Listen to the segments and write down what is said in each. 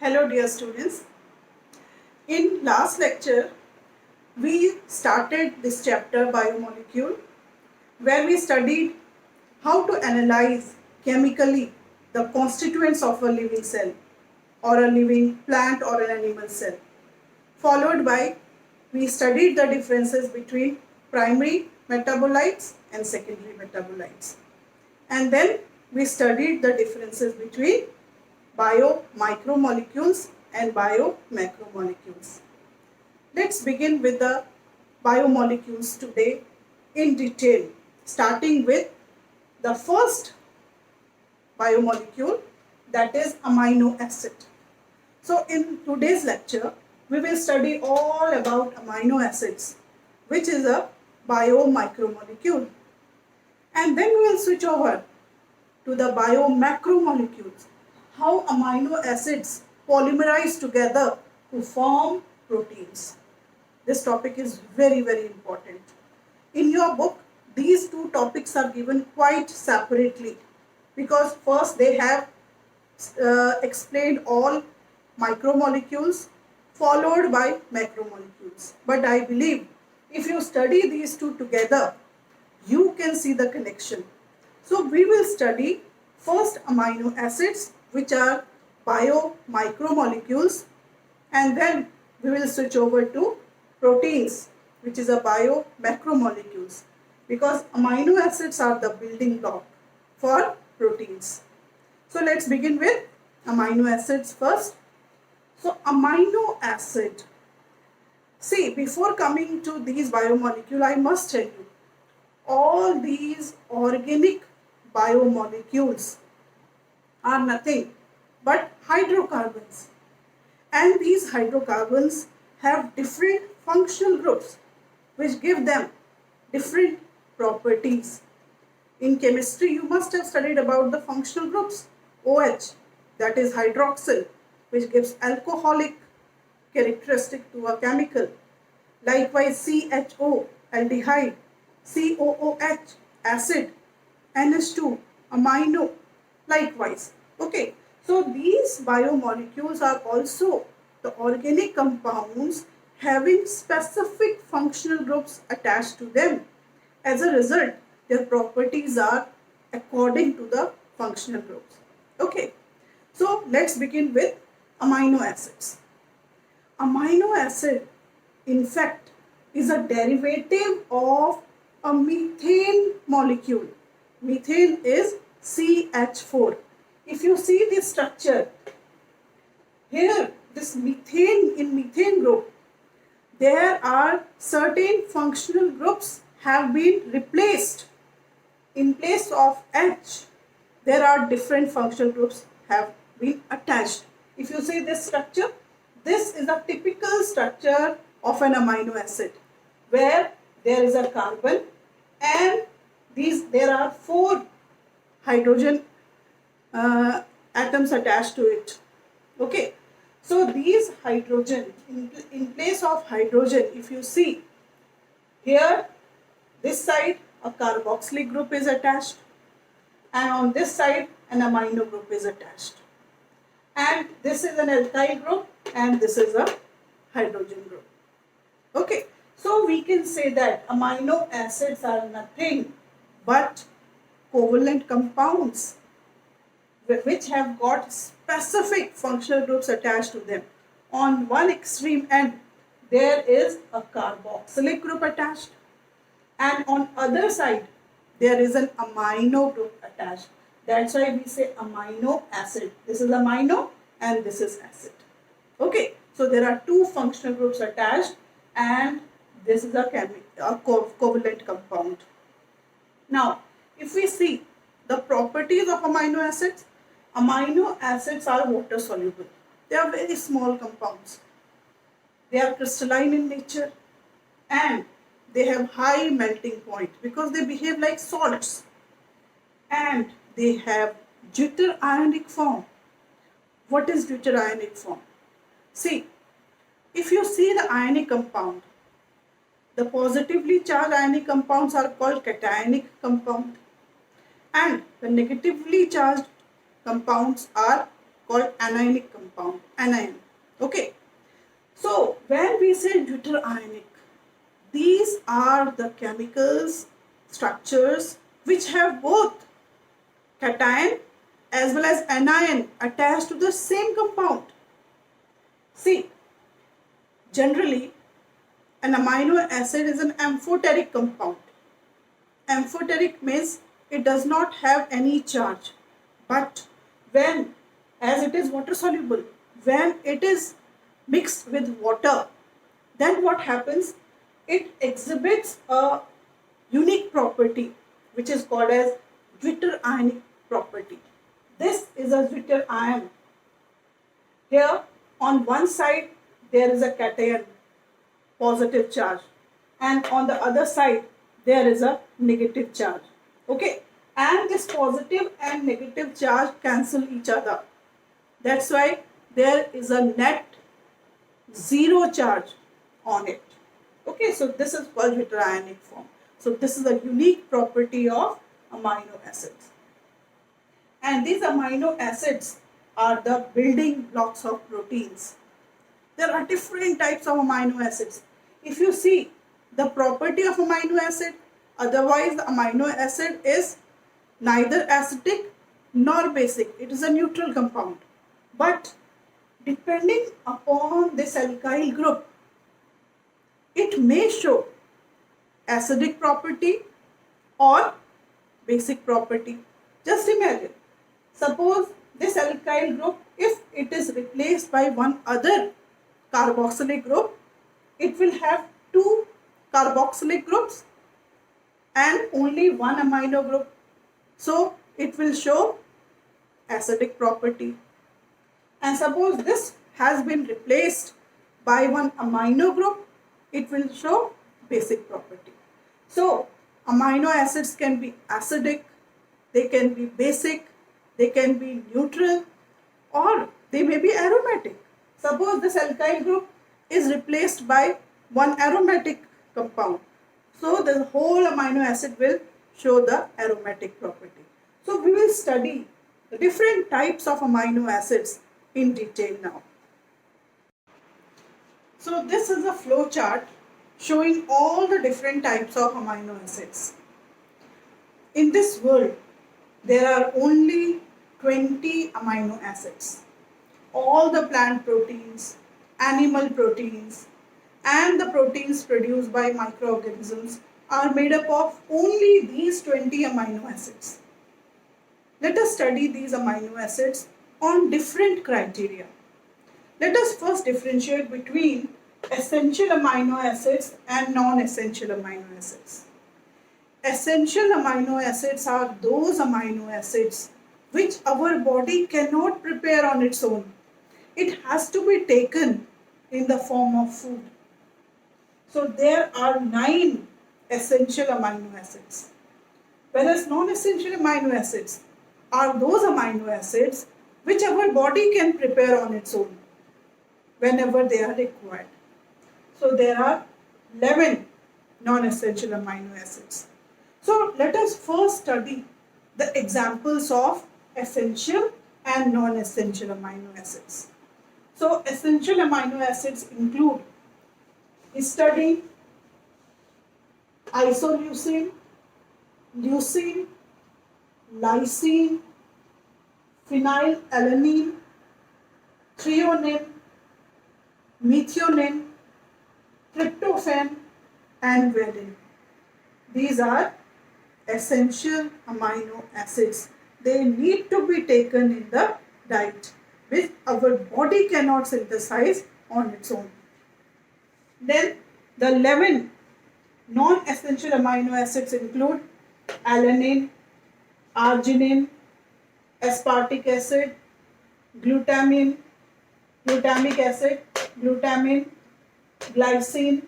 Hello dear students. In last lecture, we started this chapter biomolecule where we studied how to analyze chemically the constituents of a living cell or a living plant or an animal cell. Followed by we studied the differences between primary metabolites and secondary metabolites. And then we studied the differences between bio-micromolecules and bio-macromolecules. Let's begin with the biomolecules today in detail, starting with the first biomolecule, that is amino acid. So in today's lecture, we will study all about amino acids, which is a bio-micromolecule. And then we will switch over to the bio-macromolecules, how amino acids polymerize together to form proteins. This topic is very important. In your book, these two topics are given quite separately because first they have explained all micromolecules followed by macromolecules. But I believe if you study these two together, you can see the connection. So we will study first amino acids, which are bio-micromolecules, and then we will switch over to proteins, which is a bio-macromolecules, because amino acids are the building block for proteins. So let's begin with amino acids first. So amino acid. See, before coming to these biomolecules, I must tell you, all these organic biomolecules are nothing but hydrocarbons, and these hydrocarbons have different functional groups which give them different properties. In chemistry, you must have studied about the functional groups. OH, that is hydroxyl, which gives alcoholic characteristic to a chemical. Likewise, CHO, aldehyde, COOH, acid, NH2, amino, likewise. Okay, so these biomolecules are also the organic compounds having specific functional groups attached to them. As a result, their properties are according to the functional groups. Okay, so let's begin with amino acids. Amino acid, in fact, is a derivative of a methane molecule. Methane is CH4. If you see this structure, here this methane, in methane group, there are certain functional groups have been replaced. In place of H, there are different functional groups have been attached. If you see this structure, this is a typical structure of an amino acid where there is a carbon and there are 4 hydrogen atoms attached to it. Okay, so these hydrogen, in place of hydrogen, if you see here, this side a carboxylic group is attached, and on this side an amino group is attached, and this is an alkyl group and this is a hydrogen group. Okay, so we can say that amino acids are nothing but covalent compounds which have got specific functional groups attached to them. On one extreme end, there is a carboxylic group attached, and on other side, there is an amino group attached. That's why we say amino acid. This is amino and this is acid. Okay, so there are 2 functional groups attached, and this is a covalent compound. Now, if we see the properties of amino acids are water soluble. They are very small compounds. They are crystalline in nature and they have high melting point because they behave like salts, and they have deuterionic form. What is deuterionic form? See, if you see the ionic compound, the positively charged ionic compounds are called cationic compound, and the negatively charged compounds are called anionic compound. compound, anion. Okay. So when we say deuterionic, these are the chemicals structures which have both cation as well as anion attached to the same compound. See, generally an amino acid is an amphoteric compound. Amphoteric means it does not have any charge. But when, as it is water soluble, when it is mixed with water, then what happens? It exhibits a unique property which is called as deuterionic property. This is a deuterion. Here on one side there is a cation, positive charge, and on the other side there is a negative charge. Okay, and this positive and negative charge cancel each other. That's why there is a net zero charge on it. Okay, so this is called deuterionic form. So this is a unique property of amino acids. And these amino acids are the building blocks of proteins. There are different types of amino acids. If you see the property of amino acid, otherwise the amino acid is neither acidic nor basic. It is a neutral compound. But depending upon this alkyl group, it may show acidic property or basic property. Just imagine, suppose this alkyl group, if it is replaced by one other carboxylic group, it will have two carboxylic groups and only one amino group. So it will show acidic property. And suppose this has been replaced by one amino group, it will show basic property. So amino acids can be acidic, they can be basic, they can be neutral, or they may be aromatic. Suppose this alkyl group is replaced by one aromatic compound. So the whole amino acid will show the aromatic property. So we will study the different types of amino acids in detail now. So this is a flow chart showing all the different types of amino acids. In this world, there are only 20 amino acids. All the plant proteins, animal proteins, and the proteins produced by microorganisms are made up of only these 20 amino acids. Let us study these amino acids on different criteria. Let us first differentiate between essential amino acids and non-essential amino acids. Essential amino acids are those amino acids which our body cannot prepare on its own. It has to be taken in the form of food. So there are 9 essential amino acids. Whereas non-essential amino acids are those amino acids which our body can prepare on its own whenever they are required. So there are 11 non-essential amino acids. So let us first study the examples of essential and non-essential amino acids. So essential amino acids include histidine, isoleucine, leucine, lysine, phenylalanine, threonine, methionine, tryptophan, and valine. These are essential amino acids. They need to be taken in the diet, which our body cannot synthesize on its own. Then the 11 non-essential amino acids include alanine, arginine, aspartic acid, glutamine, glutamic acid, glutamine, glycine,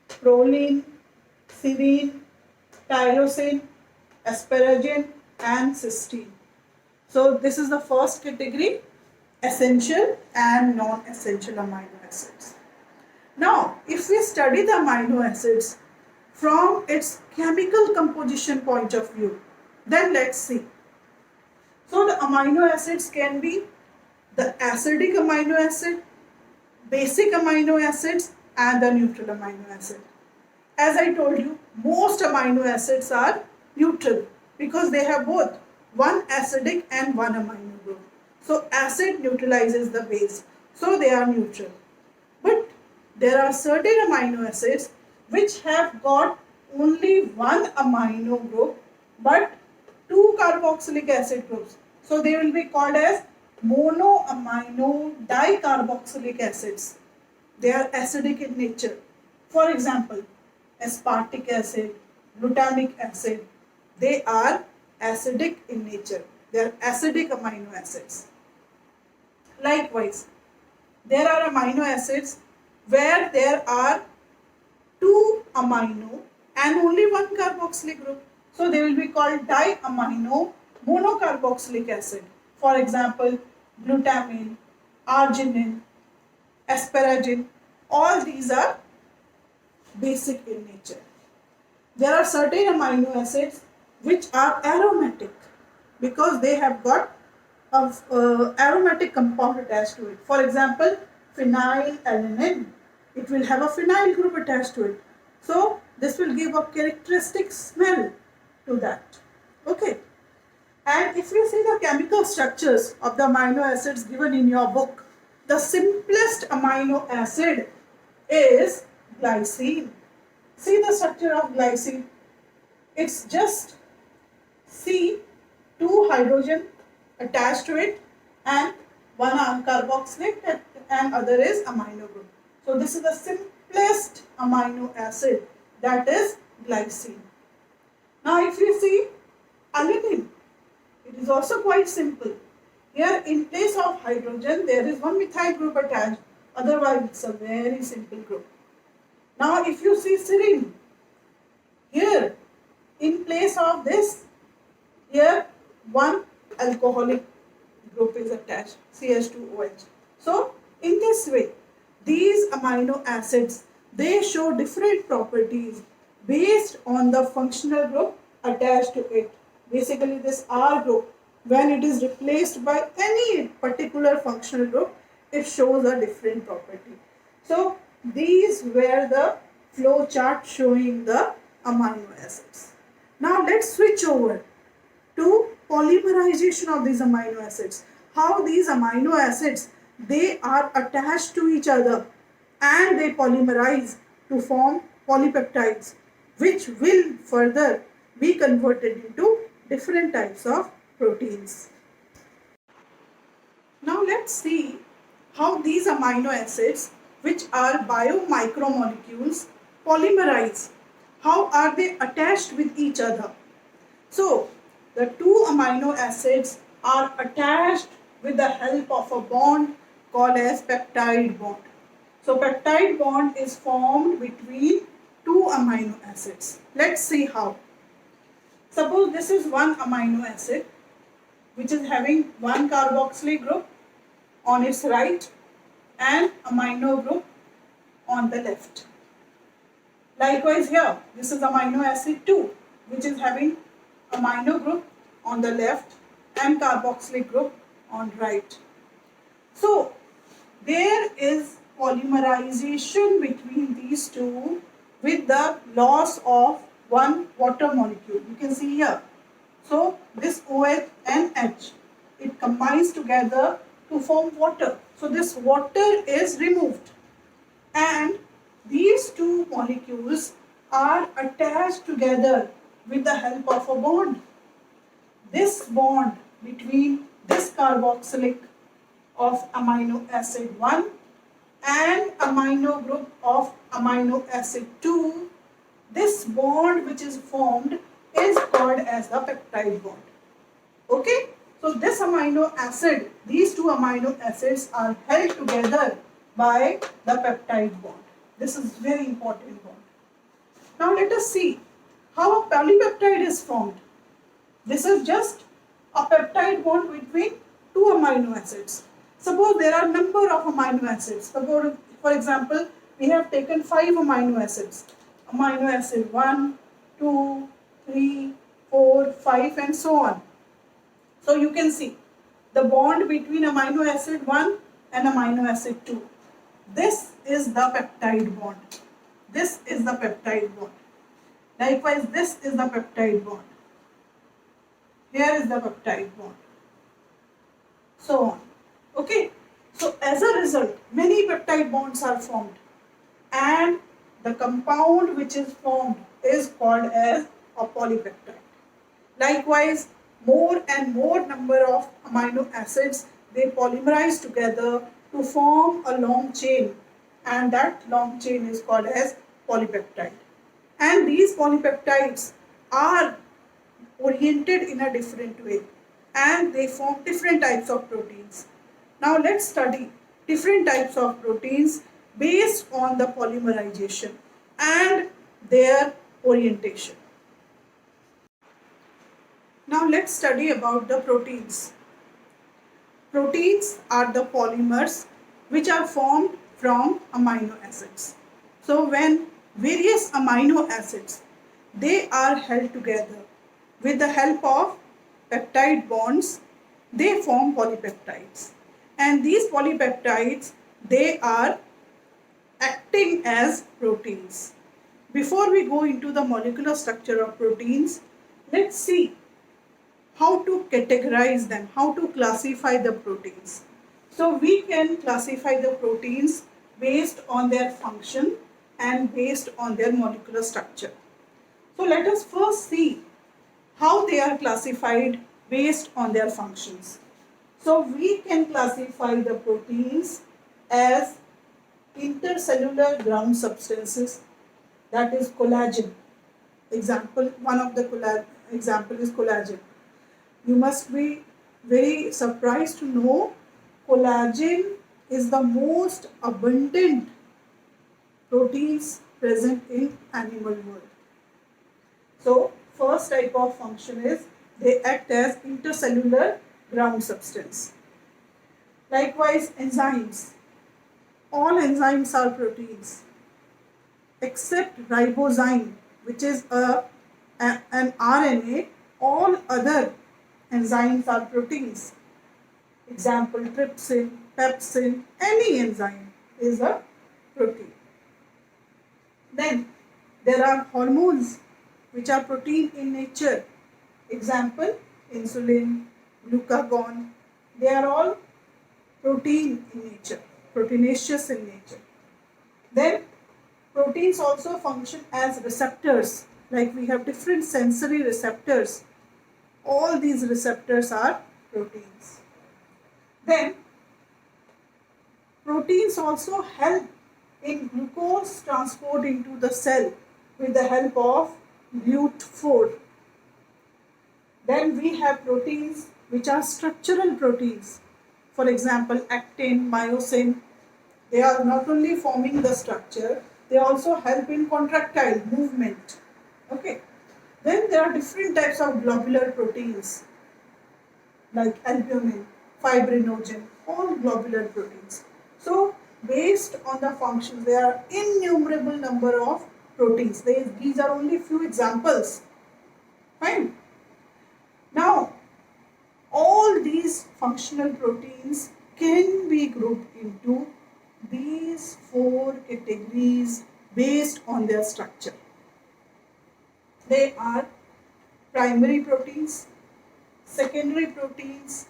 proline, serine, tyrosine, asparagine, and cysteine. So this is the first category, essential and non-essential amino acids. Now, if we study the amino acids from its chemical composition point of view, then let's see. So the amino acids can be the acidic amino acid, basic amino acids, and the neutral amino acid. As I told you, most amino acids are neutral because they have both one acidic and one amino group. So acid neutralizes the base, so they are neutral. But there are certain amino acids which have got only one amino group but two carboxylic acid groups. So they will be called as monoamino dicarboxylic acids. They are acidic in nature. For example, aspartic acid, glutamic acid, they are acidic in nature. They are acidic amino acids. Likewise, there are amino acids where there are two amino and only one carboxylic group. So they will be called diamino monocarboxylic acid. For example, glutamine, arginine, asparagine, all these are basic in nature. There are certain amino acids which are aromatic because they have got aromatic compound attached to it. For example, phenylalanine, it will have a phenyl group attached to it. So this will give a characteristic smell to that. Okay. And if you see the chemical structures of the amino acids given in your book, the simplest amino acid is glycine. See the structure of glycine. It's just C, two hydrogen attached to it, and one carboxylic and other is amino group. So this is the simplest amino acid, that is glycine. Now if you see alanine, it is also quite simple. Here in place of hydrogen there is one methyl group attached, otherwise it's a very simple group. Now if you see serine, here in place of this, here one alcoholic group is attached, CH2OH. So in this way, these amino acids, they show different properties based on the functional group attached to it. Basically this R group, when it is replaced by any particular functional group, it shows a different property. So these were the flow chart showing the amino acids. Now let's switch over to polymerization of these amino acids. How these amino acids, they are attached to each other and they polymerize to form polypeptides, which will further be converted into different types of proteins. Now let's see how these amino acids, which are biomicromolecules, polymerize. How are they attached with each other? So the two amino acids are attached with the help of a bond called as peptide bond. So peptide bond is formed between two amino acids. Let's see how. Suppose this is one amino acid which is having one carboxylic group on its right and amino group on the left. Likewise here, this is amino acid 2 which is having amino group on the left and carboxylic group on right. So there is polymerization between these two with the loss of one water molecule. You can see here. So this OH and H, it combines together to form water. So this water is removed and these two molecules are attached together with the help of a bond. This bond between this carboxylic of amino acid 1 and amino group of amino acid 2, this bond which is formed is called as the peptide bond. Okay, so this amino acid, these two amino acids are held together by the peptide bond. This is very important bond. Now let us see how a polypeptide is formed. This is just a peptide bond between two amino acids. Suppose there are number of amino acids. Suppose, for example, we have taken 5 amino acids. Amino acid 1, 2, 3, 4, 5 and so on. So you can see the bond between amino acid 1 and amino acid 2. This is the peptide bond. This is the peptide bond. Likewise, this is the peptide bond. Here is the peptide bond. So on. Okay. So as a result, many peptide bonds are formed, and the compound which is formed is called as a polypeptide. Likewise, more and more number of amino acids, they polymerize together to form a long chain, and that long chain is called as polypeptide. And these polypeptides are oriented in a different way, and they form different types of proteins. Now let's study different types of proteins based on the polymerization and their orientation. Now let's study about the proteins. Proteins are the polymers which are formed from amino acids. So when various amino acids, they are held together with the help of peptide bonds, they form polypeptides. And these polypeptides, they are acting as proteins. Before we go into the molecular structure of proteins, let's see how to categorize them, how to classify the proteins. So we can classify the proteins based on their function and based on their molecular structure. So let us first see how they are classified based on their functions. So we can classify the proteins as intercellular ground substances, that is collagen. One of the example is collagen. You must be very surprised to know collagen is the most abundant proteins present in animal world. So first type of function is they act as intercellular ground substance. Likewise, enzymes. All enzymes are proteins except ribozyme, which is an RNA. All other enzymes are proteins. Example, trypsin, pepsin, any enzyme is a protein. Then there are hormones which are protein in nature. Example, insulin, glucagon, they are all protein in nature, proteinaceous in nature. Then proteins also function as receptors, like we have different sensory receptors. All these receptors are proteins. Then proteins also help in glucose transport into the cell with the help of GLUT4. Then we have proteins which are structural proteins. For example, actin, myosin. They are not only forming the structure, they also help in contractile movement. Okay. Then there are different types of globular proteins like albumin, fibrinogen, all globular proteins. So based on the functions, there are innumerable number of proteins. These are only few examples. Fine. Now, all these functional proteins can be grouped into these 4 categories based on their structure. They are primary proteins, secondary proteins,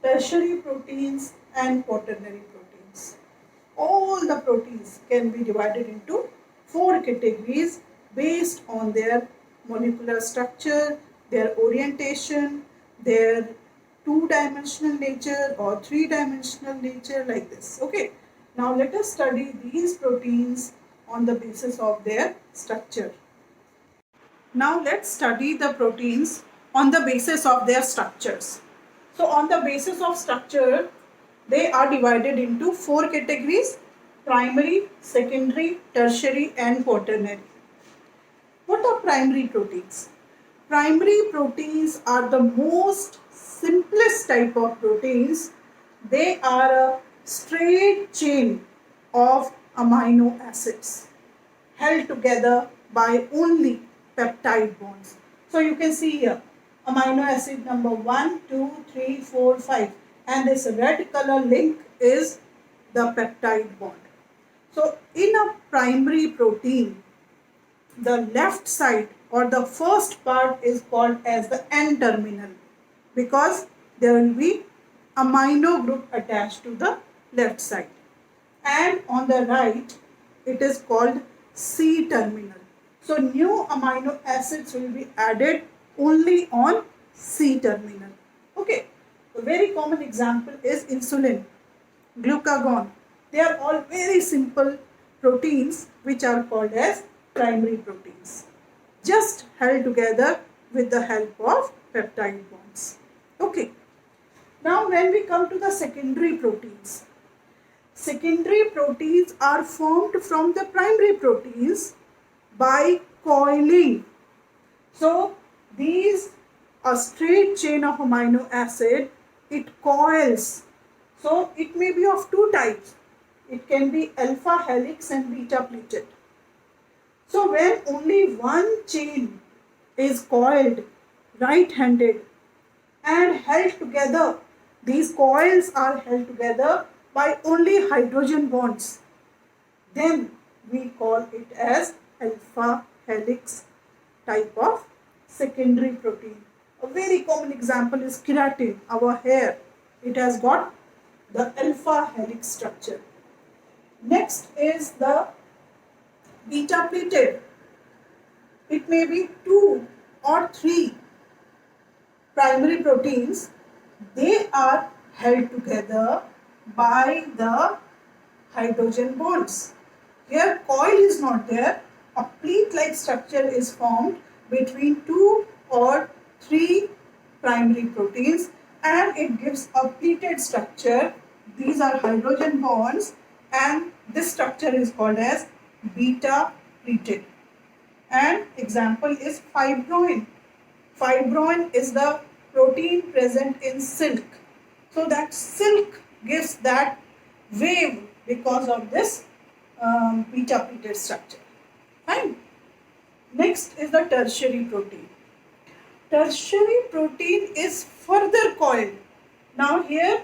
tertiary proteins, and quaternary proteins. All the proteins can be divided into 4 categories based on their molecular structure, their orientation, their 2-dimensional nature or 3-dimensional nature, like this. Okay. Now let us study these proteins on the basis of their structure. Now let's study the proteins on the basis of their structures. So on the basis of structure, they are divided into 4 categories: primary, secondary, tertiary, and quaternary. What are primary proteins? Primary proteins are the most simplest type of proteins. They are a straight chain of amino acids held together by only peptide bonds. So you can see here amino acid number 1, 2, 3, 4, 5, and this red color link is the peptide bond. So in a primary protein, the left side or the first part is called as the N terminal because there will be amino group attached to the left side, and on the right it is called C terminal. So new amino acids will be added only on C terminal. Okay, a very common example is insulin, glucagon. They are all very simple proteins which are called as primary proteins, just held together with the help of peptide bonds. Okay, now when we come to the secondary proteins, secondary proteins are formed from the primary proteins by coiling. So these, a straight chain of amino acid, it coils. So it may be of two types. It can be alpha helix and beta pleated. So when only one chain is coiled right-handed and held together, these coils are held together by only hydrogen bonds, then we call it as alpha helix type of secondary protein. A very common example is keratin, our hair. It has got the alpha helix structure. Next is the beta pleated. It may be 2 or 3 primary proteins. They are held together by the hydrogen bonds. Here coil is not there. A pleat-like structure is formed between 2 or 3 primary proteins and it gives a pleated structure. These are hydrogen bonds and this structure is called as beta pleated. And example is fibroin. Fibroin is the protein present in silk. So that silk gives that wave because of this beta pleated structure. Fine. Next is the tertiary protein. Tertiary protein is further coiled. Now here,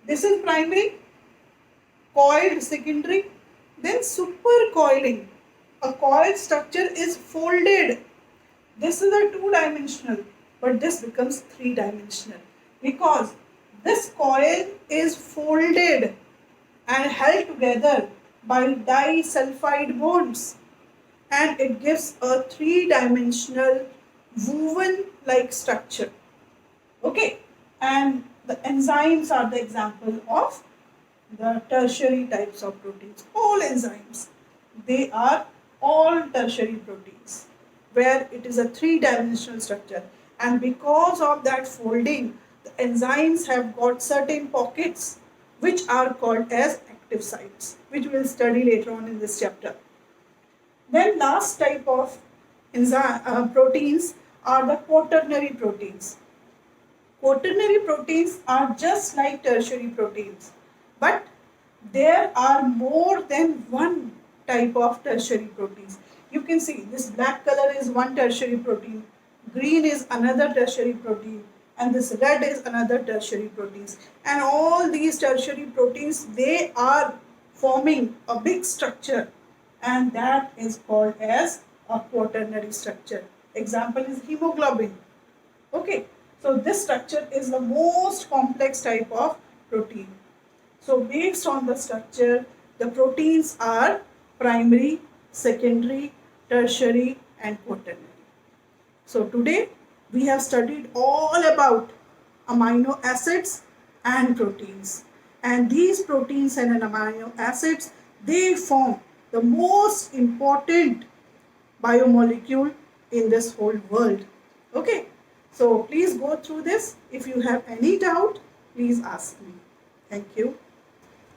this is primary, coiled secondary, then supercoiling. A coiled structure is folded. This is a two-dimensional, but this becomes three-dimensional because this coil is folded and held together by disulfide bonds, and it gives a three-dimensional woven-like structure. Okay, and the enzymes are the example of the tertiary types of proteins. All enzymes, they are all tertiary proteins where it is a three-dimensional structure, and because of that folding, the enzymes have got certain pockets which are called as active sites, which we will study later on in this chapter. Then last type of proteins are the quaternary proteins. Quaternary proteins are just like tertiary proteins, but there are more than one type of tertiary proteins. You can see this black color is one tertiary protein, green is another tertiary protein, and this red is another tertiary proteins. And all these tertiary proteins, they are forming a big structure, and that is called as a quaternary structure. Example is hemoglobin. Okay, so this structure is the most complex type of protein. So based on the structure, the proteins are primary, secondary, tertiary and quaternary. So today we have studied all about amino acids and proteins. And these proteins and amino acids, they form the most important biomolecule in this whole world. Okay, so please go through this. If you have any doubt, please ask me. Thank you.